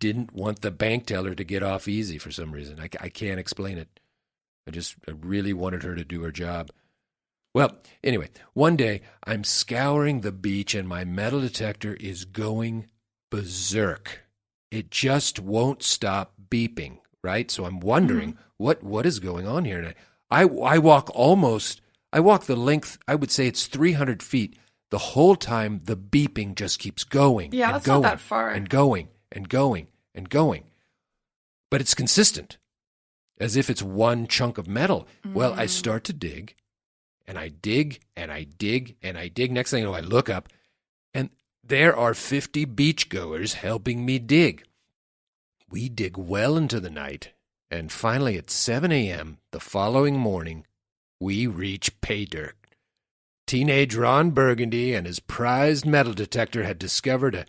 didn't want the bank teller to get off easy for some reason. I can't explain it. I really wanted her to do her job. Well, anyway, one day I'm scouring the beach and my metal detector is going berserk. It just won't stop beeping, right? So I'm wondering what is going on here. And I walk the length, I would say it's 300 feet. The whole time the beeping just keeps going. Yeah, and that's going, not that far. And going and going and going. But it's consistent, as if it's one chunk of metal. Well, I start to dig, and I dig, and I dig, and I dig. Next thing you know, I look up, and there are 50 beachgoers helping me dig. We dig well into the night, and finally at 7 a.m. the following morning, we reach pay dirt. Teenage Ron Burgundy and his prized metal detector had discovered a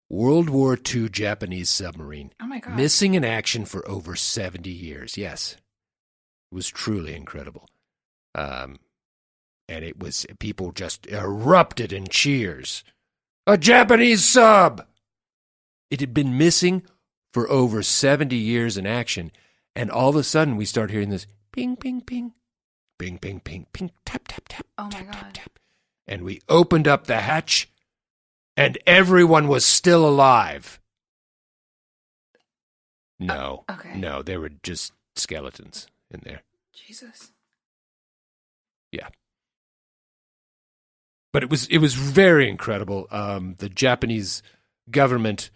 World War II Japanese submarine. Oh, my God. Missing in action for over 70 years. Yes. It was truly incredible. And people just erupted in cheers. A Japanese sub! It had been missing for over 70 years in action, and all of a sudden we start hearing this ping, ping, ping, ping, ping, ping, ping, tap, tap, tap, Oh, my tap, God. tap, tap. And we opened up the hatch, and everyone was still alive. No. Okay. No, there were just skeletons in there. Jesus. Yeah. But it was very incredible. The Japanese government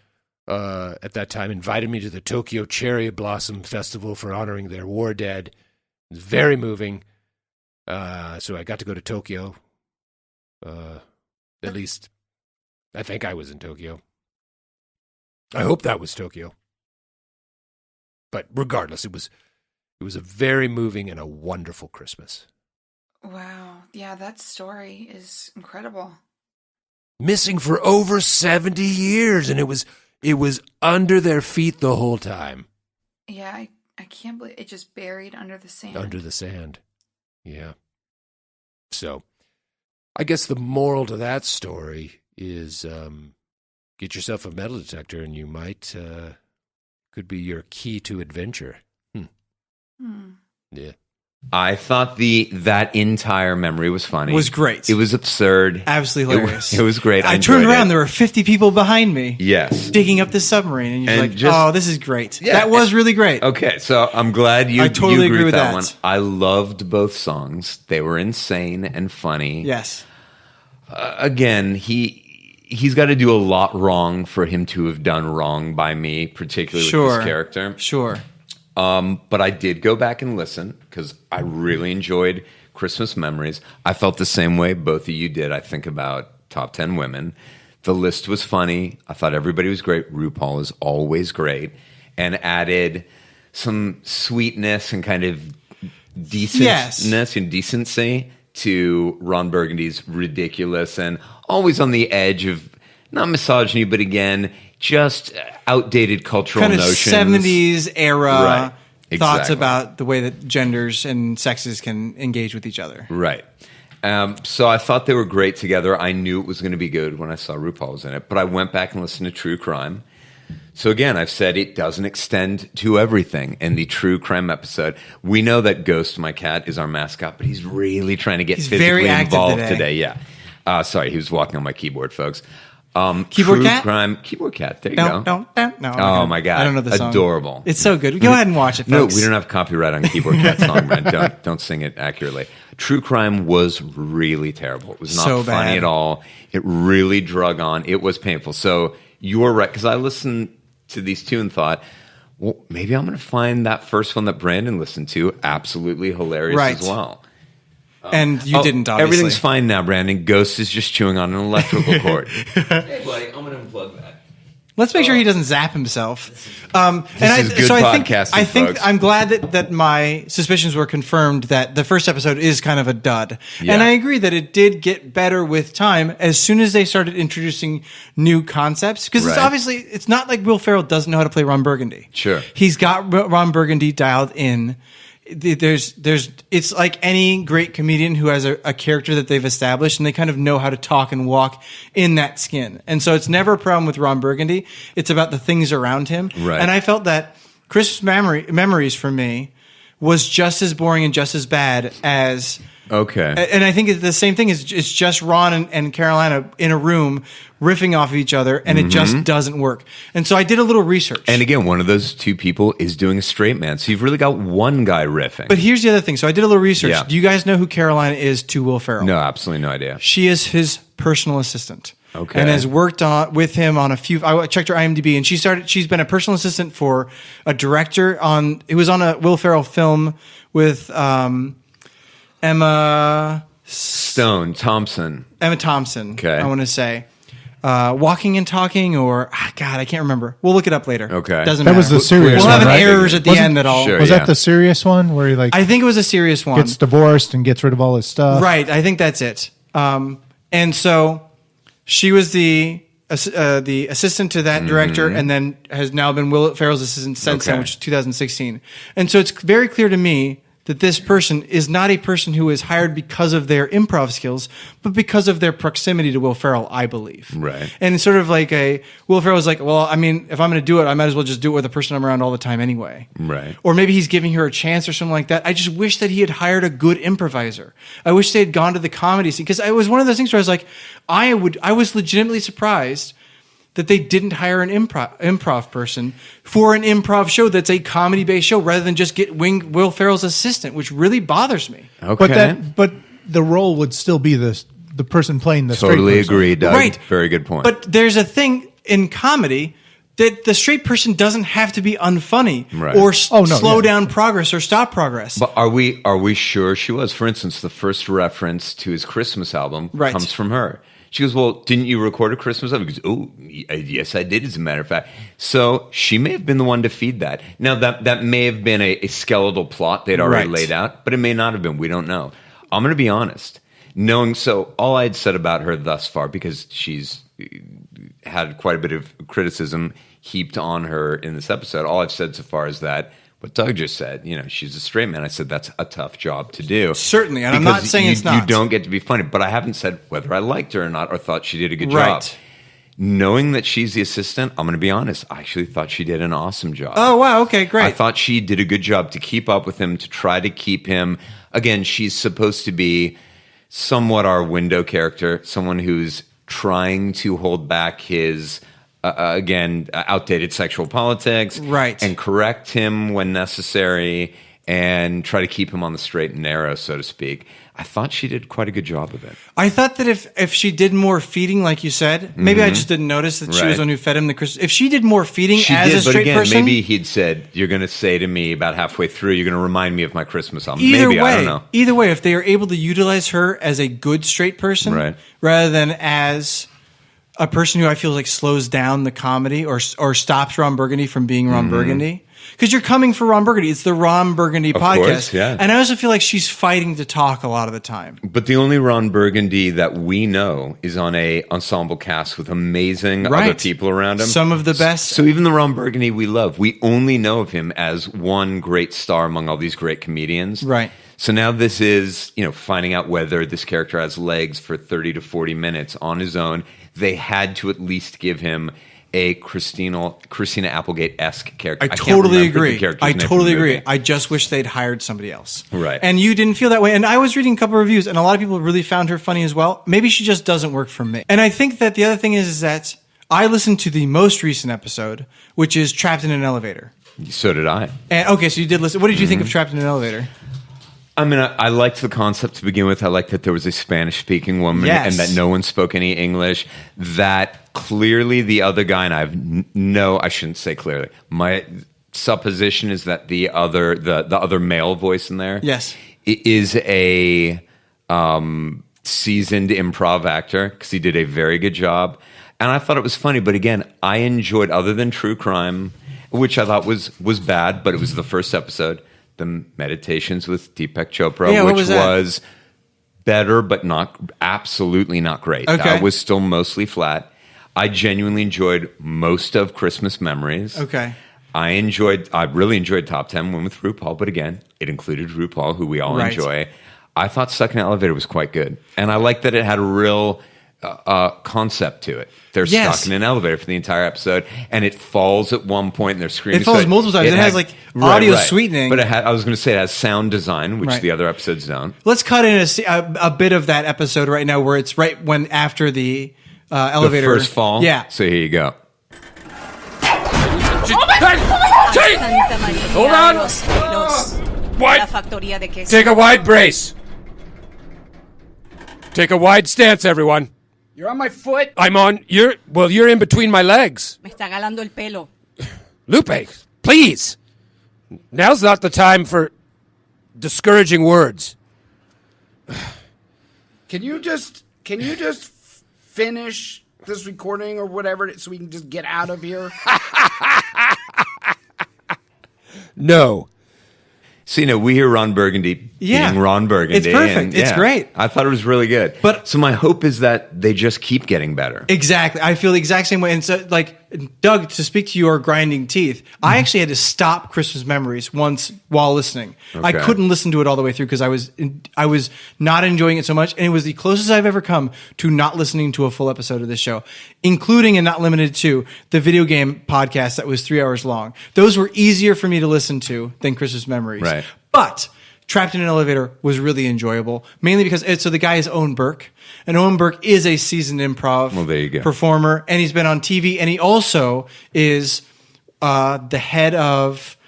at that time invited me to the Tokyo Cherry Blossom Festival for honoring their war dead. It was very moving. So I got to go to Tokyo. At least, I think I was in Tokyo. I hope that was Tokyo. But regardless, it was a very moving and a wonderful Christmas. Wow. Yeah, that story is incredible. Missing for over 70 years, and it was under their feet the whole time. Yeah, I can't believe it just buried under the sand. Under the sand. Yeah. So, I guess the moral to that story is get yourself a metal detector and you might, could be your key to adventure. Yeah. I thought that entire memory was funny. Was great. It was absurd. Absolutely hilarious. It was great. I turned around. It. There were 50 people behind me. Yes. Digging up this submarine. And you're And like, just- oh, this is great. Yeah, that was really great. Okay, so I'm glad you I totally you agree with that that. one. I loved both songs. They were insane and funny. Yes. Again, he's got to do a lot wrong for him to have done wrong by me, particularly with this character. Sure. But I did go back and listen because I really enjoyed Christmas Memories. I felt the same way both of you did. I think about Top 10 Women. The list was funny. I thought everybody was great. RuPaul is always great. And added some sweetness and kind of decentness and decency to Ron Burgundy's ridiculous and always on the edge of, not misogyny, but again, just outdated cultural Kind of notions. 70s era Right. thoughts Exactly. about the way that genders and sexes can engage with each other. Right. So I thought they were great together. I knew it was going to be good when I saw RuPaul was in it, but I went back and listened to True Crime. So again, I've said it doesn't extend to everything. In the True Crime episode, we know that Ghost, my cat, is our mascot, but he's really trying to get He's physically very active involved today. Yeah. Sorry, he was walking on my keyboard, folks. Keyboard True cat? Crime, Keyboard Cat. There you go. No. Oh my God! I don't know the song. Adorable. It's so good. Go ahead and watch it, No, folks. we don't have copyright on Keyboard Cat song, Brent. Don't sing it accurately. True Crime was really terrible. It was not So funny bad. at all. It really drug on. It was painful. So you were right, because I listened to these two and thought, well, maybe I'm going to find that first one that Brandon listened to absolutely hilarious Right. as well. And you didn't, obviously. Everything's fine now, Brandon. Ghost is just chewing on an electrical cord. Hey, buddy, I'm going to unplug that. Let's make sure he doesn't zap himself. This is good podcasting, I think folks. I'm glad that my suspicions were confirmed that the first episode is kind of a dud. Yeah. And I agree that it did get better with time as soon as they started introducing new concepts. Because Right. it's not like Will Ferrell doesn't know how to play Ron Burgundy. Sure. He's got Ron Burgundy dialed in. it's like any great comedian who has a character that they've established and they kind of know how to talk and walk in that skin. And so it's never a problem with Ron Burgundy. It's about the things around him. Right. And I felt that Christmas Memories for me was just as boring and just as bad as... Okay. And I think it's the same thing. It's just Ron and Carolina in a room riffing off of each other, and it just doesn't work. And so I did a little research. And again, one of those two people is doing a straight man. So you've really got one guy riffing. But here's the other thing. So I did a little research. Yeah. Do you guys know who Carolina is to Will Ferrell? No, absolutely no idea. She is his personal assistant. Okay. And has worked with him on a few. I checked her IMDb, and she's been a personal assistant for a director it was on a Will Ferrell film with Emma Thompson. Okay. I want to say. Walking and Talking, or God, I can't remember. We'll look it up later. Okay. Doesn't matter. That was the serious We'll one, have right? errors at the end that all. Sure. Was Yeah. that the serious one where he I think it was a serious one. gets divorced and gets rid of all his stuff? Right. I think that's it. And so she was the assistant to that director, and then has now been Will Ferrell's assistant since then, Okay. which is 2016. And so it's very clear to me that this person is not a person who is hired because of their improv skills, but because of their proximity to Will Ferrell, I believe. Right. And it's sort of like Will Ferrell's like, well, I mean, if I'm going to do it, I might as well just do it with the person I'm around all the time anyway. Right. Or maybe he's giving her a chance or something like that. I just wish that he had hired a good improviser. I wish they had gone to the comedy scene, because it was one of those things where I was like, I was legitimately surprised that they didn't hire an improv person for an improv show that's a comedy-based show rather than just get Will Ferrell's assistant, which really bothers me. Okay. But the role would still be the person playing the straight Totally person. agree, Doug. Right. Very good point. But there's a thing in comedy that the straight person doesn't have to be unfunny Right. or slow yeah. down progress or stop progress. But are we sure she was? For instance, the first reference to his Christmas album Right. comes from her. She goes, well, didn't you record a Christmas album? He goes, oh, yes, I did, as a matter of fact. So she may have been the one to feed that. Now, that may have been a skeletal plot they'd already Right. laid out, but it may not have been. We don't know. I'm going to be honest. All I had said about her thus far, because she's had quite a bit of criticism heaped on her in this episode, all I've said so far is that what Doug just said, she's a straight man. I said that's a tough job to do. Certainly, and I'm not Because saying it's not. You don't get to be funny, but I haven't said whether I liked her or not or thought she did a good Right. job. Knowing that she's the assistant, I'm going to be honest, I actually thought she did an awesome job. Oh, wow. Okay, great. I thought she did a good job to keep up with him, to try to keep him. Again, she's supposed to be somewhat our window character, someone who's trying to hold back his outdated sexual politics, Right. and correct him when necessary, and try to keep him on the straight and narrow, so to speak. I thought she did quite a good job of it. I thought that if she did more feeding, like you said, maybe I just didn't notice that she was Right. the one who fed him the Christmas. If she did more feeding She as did, a straight but again, person, maybe he'd said, "You're going to say to me about halfway through, you're going to remind me of my Christmas album." either Maybe way, I don't know. either way, if they are able to utilize her as a good straight person, Right. rather than as a person who I feel like slows down the comedy or stops Ron Burgundy from being Ron Burgundy. Because you're coming for Ron Burgundy. It's the Ron Burgundy podcast. course, yeah. And I also feel like she's fighting to talk a lot of the time. But the only Ron Burgundy that we know is on a ensemble cast with amazing other Right. people around him. Some of the best. So even the Ron Burgundy we love, we only know of him as one great star among all these great comedians. Right. So now this is, finding out whether this character has legs for 30 to 40 minutes on his own. They had to at least give him a Christina Applegate-esque character. I can't totally remember the agree. character's I name from totally the agree. movie. I just wish they'd hired somebody else. Right. And you didn't feel that way. And I was reading a couple of reviews, and a lot of people really found her funny as well. Maybe she just doesn't work for me. And I think that the other thing is that I listened to the most recent episode, which is Trapped in an Elevator. So did I. And okay, so you did listen. What did you think of Trapped in an Elevator? I mean, I liked the concept to begin with. I liked that there was a Spanish-speaking woman Yes. and that no one spoke any English. That clearly the other guy, and I shouldn't say clearly. My supposition is that the other male voice in there, Yes. is a seasoned improv actor, because he did a very good job. And I thought it was funny. But again, I enjoyed, other than true crime, which I thought was bad, but it was the first episode, the Meditations with Deepak Chopra, Yeah, what which was that? was better, but absolutely not great. Okay. That was still mostly flat. I genuinely enjoyed most of Christmas Memories. Okay. I really enjoyed Top 10 Women with RuPaul, but again, it included RuPaul, who we all Right. enjoy. I thought Stuck in an Elevator was quite good. And I liked that it had a real concept to it. They're Yes. stuck in an elevator for the entire episode, and it falls at one point, and they're screaming. It falls So multiple times. It has, like, audio sweetening. But I was going to say it has sound design, which Right. the other episodes don't. Let's cut in a bit of that episode right now, where it's right when after the elevator The first fall. Yeah, So here you go. Hold on. Wide. Take a wide brace. Take a wide stance, everyone. You're on my foot. You're in between my legs. Me está galando el pelo. Lupe, please. Now's not the time for discouraging words. Can you just finish this recording or whatever so we can just get out of here? No. So, we hear Ron Burgundy Yeah. being Ron Burgundy. It's perfect. and, It's great. I thought it was really good. So my hope is that they just keep getting better. exactly. I feel the exact same way. And so, like, Doug, to speak to your grinding teeth, I actually had to stop Christmas Memories once while listening. I Okay. couldn't listen to it all the way through because I was not enjoying it so much, and it was the closest I've ever come to not listening to a full episode of this show, including and not limited to the video game podcast that was 3 hours long. Those were easier for me to listen to than Christmas Memories. Right. But Trapped in an Elevator was really enjoyable, mainly because so the guy is Owen Burke, and Owen Burke is a seasoned improv Well, there you go. performer, and he's been on TV, and he also is the head of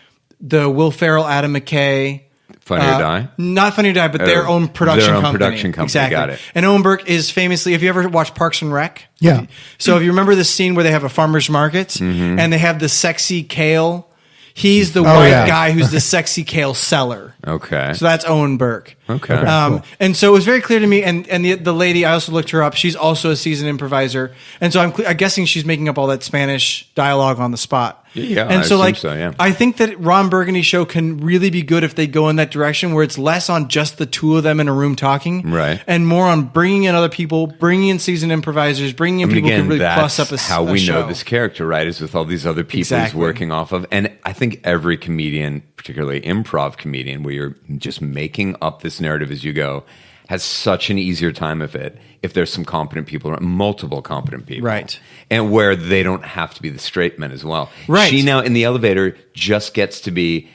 the Will Ferrell, Adam McKay. Funny or Die? Not Funny or Die, but their own production Their own company. production company, Exactly. got it. And Owen Burke is famously, if you ever watched Parks and Rec? Yeah. So if you remember the scene where they have a farmer's market and they have the sexy kale, he's the white yeah. guy who's the sexy kale seller. Okay. So that's Owen Burke. Okay. cool. And so it was very clear to me, and the lady, I also looked her up, she's also a seasoned improviser. And so I'm guessing she's making up all that Spanish dialogue on the spot. Yeah, and I so assume so, yeah. I think that Ron Burgundy show can really be good if they go in that direction where it's less on just the two of them in a room talking. Right. And more on bringing in other people, bringing in seasoned improvisers, bringing in people who can really plus up a how we show. know this character, right? Is with all these other people he's Exactly. working off of. And I think every comedian, particularly improv comedian, where you're just making up this narrative as you go, has such an easier time of it if there's some competent people, multiple competent people. Right. And where they don't have to be the straight men as well. Right. She now in the elevator just gets to be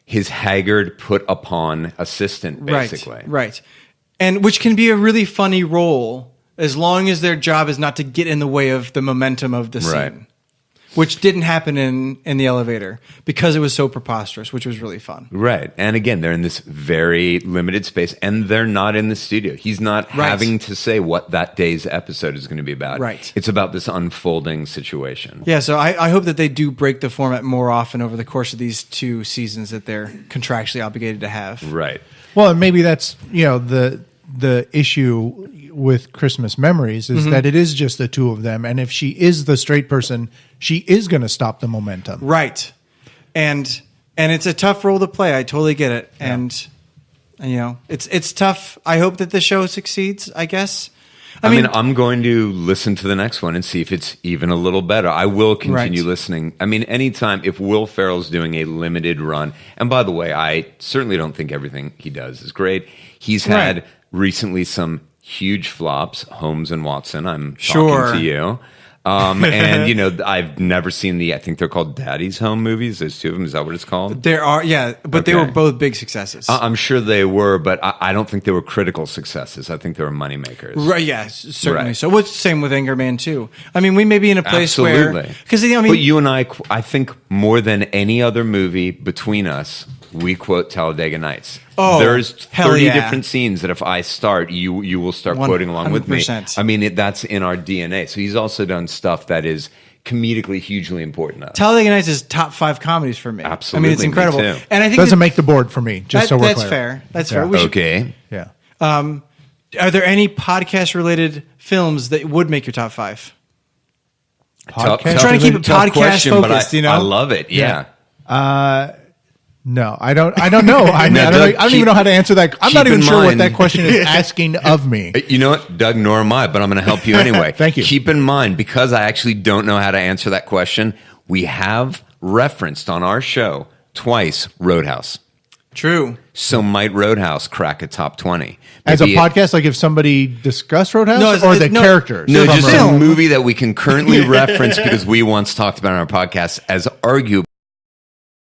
his haggard, put upon assistant, basically. Right, right. And which can be a really funny role as long as their job is not to get in the way of the momentum of the scene. Right. Which didn't happen in the elevator because it was so preposterous, which was really fun. Right. And again, they're in this very limited space and they're not in the studio. He's not Right. having to say what that day's episode is going to be about. Right. It's about this unfolding situation. Yeah, so I hope that they do break the format more often over the course of these 2 seasons that they're contractually obligated to have. Right. Well, and maybe that's the issue with Christmas Memories is that it is just the two of them, and if she is the straight person, she is going to stop the momentum. Right. And it's a tough role to play. I totally get it. Yeah. And it's tough. I hope that the show succeeds, I guess. I mean, I'm going to listen to the next one and see if it's even a little better. I will continue Right. listening. I mean, anytime, if Will Ferrell's doing a limited run, and by the way, I certainly don't think everything he does is great. He's had Right. recently some huge flops, Holmes and Watson. I'm Sure. talking to you. And, I've never seen I think they're called Daddy's Home movies. There's 2 of them. Is that what it's called? There are, yeah, but they Okay. were both big successes. I'm sure they were, but I don't think they were critical successes. I think they were moneymakers. Right, yeah, certainly. Right. So what's the same with Anchorman too? I mean, we may be in a place Absolutely. where because But you and I think more than any other movie between us, we quote Talladega Nights. Oh, There's hell 30 yeah. different scenes that if I start, you will start quoting along with me. 100%. I mean, that's in our DNA. So he's also done stuff that is comedically hugely important to us. Talladega Nights is top 5 comedies for me. Absolutely, I mean, it's me incredible. too. And I think Doesn't make the board for me, just so we're that's clear. fair. That's Yeah. fair. We should- Okay. Yeah. Are there any podcast related films that would make your top 5? Podcast? Trying to keep it Tough podcast question, but focused, I love it. Yeah. No, I don't know. I Now, don't, Doug, I don't even know how to answer that. I'm not keep even in sure what mind- that question is asking of me. You know what, Doug, nor am I, but I'm going to help you anyway. Thank you. Keep in mind, because I actually don't know how to answer that question, we have referenced on our show twice Roadhouse. True. So might Roadhouse crack a top 20? As a Maybe podcast, like if somebody discussed Roadhouse No, or the no, characters? No, from just Roadhouse? a movie that we can currently reference because we once talked about on our podcast as arguably